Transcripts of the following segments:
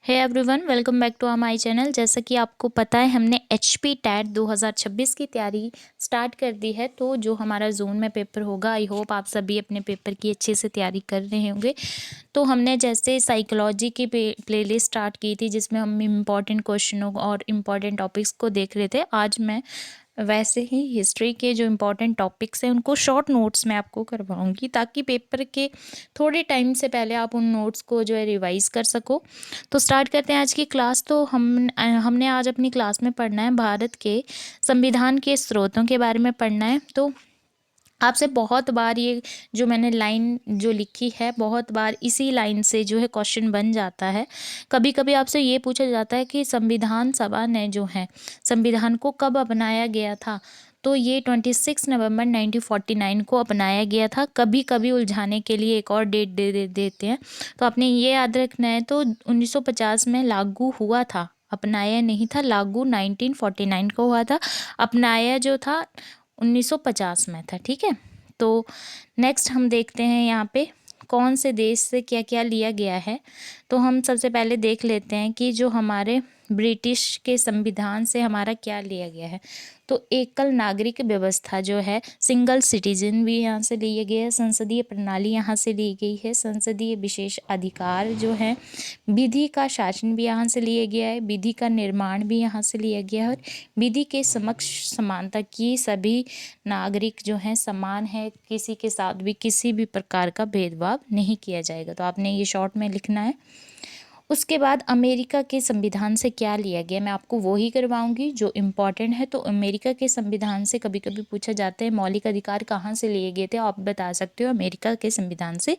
Hey everyone, welcome back to my channel. जैसा कि आपको पता है, हमने एचपी टैट 2026 की तैयारी स्टार्ट कर दी है। तो जो हमारा जोन में पेपर होगा, आई होप आप सभी अपने पेपर की अच्छे से तैयारी कर रहे होंगे। तो हमने जैसे साइकोलॉजी की प्लेलिस्ट स्टार्ट की थी, जिसमें हम इम्पॉर्टेंट क्वेश्चनों और इम्पॉर्टेंट टॉपिक्स को देख रहे थे। आज मैं वैसे ही हिस्ट्री के जो इम्पोर्टेंट टॉपिक्स हैं उनको शॉर्ट नोट्स में आपको करवाऊंगी, ताकि पेपर के थोड़े टाइम से पहले आप उन नोट्स को जो है रिवाइज़ कर सको। तो स्टार्ट करते हैं आज की क्लास। तो हमने आज अपनी क्लास में पढ़ना है भारत के संविधान के स्रोतों के बारे में पढ़ना है। तो आपसे बहुत बार ये जो मैंने लाइन जो लिखी है, बहुत बार इसी लाइन से जो है क्वेश्चन बन जाता है। कभी कभी आपसे ये पूछा जाता है कि संविधान सभा ने जो है संविधान को कब अपनाया गया था। तो ये 26 नवंबर 1949 को अपनाया गया था। कभी कभी उलझाने के लिए एक और डेट देते हैं, तो आपने ये याद रखना है। तो 1950 में लागू हुआ था, अपनाया नहीं था। लागू 1949 को हुआ था, अपनाया जो था 1950 में था। ठीक है, तो नेक्स्ट हम देखते हैं यहाँ पे कौन से देश से क्या क्या लिया गया है। तो हम सबसे पहले देख लेते हैं कि जो हमारे ब्रिटिश के संविधान से हमारा क्या लिया गया है। तो एकल नागरिक व्यवस्था जो है, सिंगल सिटीजन भी यहाँ से लिए गए है। संसदीय प्रणाली यहाँ से ली गई है। संसदीय विशेष अधिकार जो है, विधि का शासन भी यहाँ से लिया गया है। विधि का निर्माण भी यहाँ से लिया गया है। और विधि के समक्ष समानता की, सभी नागरिक जो हैं समान है, किसी के साथ भी किसी भी प्रकार का भेदभाव नहीं किया जाएगा। तो आपने ये शॉर्ट में लिखना है। उसके बाद अमेरिका के संविधान से क्या लिया गया, मैं आपको वो ही करवाऊंगी जो इम्पोर्टेंट है। तो अमेरिका के संविधान से कभी कभी पूछा जाता है मौलिक अधिकार कहाँ से लिए गए थे, आप बता सकते हो अमेरिका के संविधान से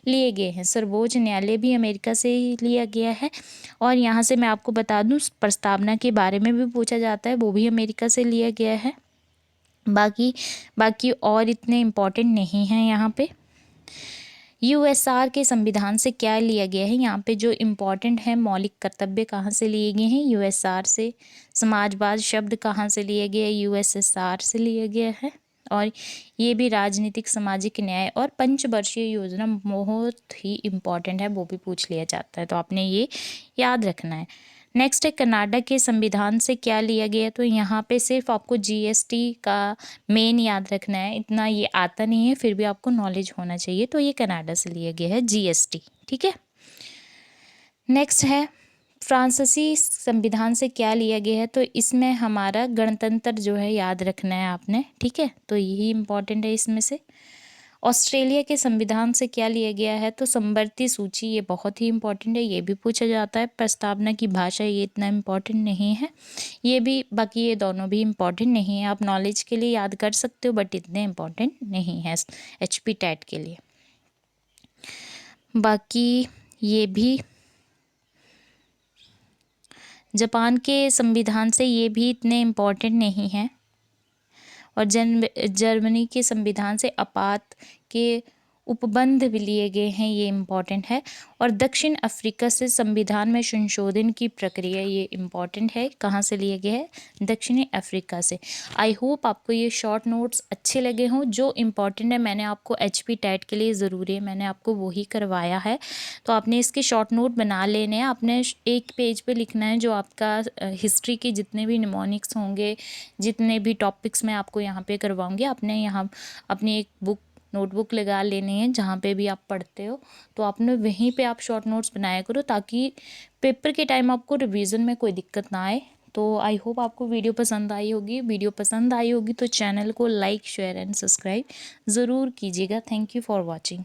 लिए गए हैं। सर्वोच्च न्यायालय भी अमेरिका से ही लिया गया है। और यहाँ से मैं आपको बता दूँ, प्रस्तावना के बारे में भी पूछा जाता है, वो भी अमेरिका से लिया गया है। बाकी और इतने इम्पोर्टेंट नहीं हैं यहाँ पे। यूएसआर के संविधान से क्या लिया गया है, यहाँ पे जो इम्पोर्टेंट है, मौलिक कर्तव्य कहाँ से लिए गए हैं, यूएसआर से। समाजवाद शब्द कहाँ से लिए गए, यूएसएसआर से लिया गया है। और ये भी राजनीतिक, सामाजिक न्याय और पंचवर्षीय योजना बहुत ही इम्पोर्टेंट है, वो भी पूछ लिया जाता है। तो आपने ये याद रखना है। नेक्स्ट है कनाडा के संविधान से क्या लिया गया। तो यहाँ पे सिर्फ आपको जीएसटी का मेन याद रखना है, इतना ये आता नहीं है, फिर भी आपको नॉलेज होना चाहिए। तो ये कनाडा से लिया गया है जीएसटी। ठीक है, नेक्स्ट है फ्रांसीसी संविधान से क्या लिया गया है। तो इसमें हमारा गणतंत्र जो है याद रखना है आपने। ठीक है, तो यही इम्पोर्टेंट है इसमें से। ऑस्ट्रेलिया के संविधान से क्या लिया गया है, तो संवर्ती सूची, ये बहुत ही इम्पोर्टेंट है, ये भी पूछा जाता है। प्रस्तावना की भाषा, ये इतना इम्पोर्टेंट नहीं है, ये भी। बाकी ये दोनों भी इम्पोर्टेंट नहीं है, आप नॉलेज के लिए याद कर सकते हो, बट इतने इम्पोर्टेंट नहीं है एचपी टैट के लिए। बाकी ये भी जापान के संविधान से, ये भी इतने इम्पोर्टेंट नहीं है। और जर्मनी के संविधान से आपात के उपबंध भी लिए गए हैं, ये इम्पॉर्टेंट है। और दक्षिण अफ्रीका से संविधान में संशोधन की प्रक्रिया, ये इम्पॉर्टेंट है, कहाँ से लिए गए हैं, दक्षिणी अफ्रीका से। आई होप आपको ये शॉर्ट नोट्स अच्छे लगे हों। जो इम्पॉर्टेंट है मैंने आपको एचपी टैट के लिए ज़रूरी है, मैंने आपको वही करवाया है। तो आपने इसके शॉर्ट नोट बना लेने हैं। आपने एक पेज पे लिखना है जो आपका हिस्ट्री के जितने भी निमोनिक्स होंगे, जितने भी टॉपिक्स मैं आपको यहाँ पे करवाऊँगी, आपने यहाँ अपनी एक नोटबुक लगा लेनी है जहाँ पे भी आप पढ़ते हो। तो आपने वहीं पे आप शॉर्ट नोट्स बनाया करो, ताकि पेपर के टाइम आपको रिवीजन में कोई दिक्कत ना आए। तो आई होप आपको वीडियो पसंद आई होगी। वीडियो पसंद आई होगी तो चैनल को लाइक, शेयर एंड सब्सक्राइब ज़रूर कीजिएगा। Thank you for watching.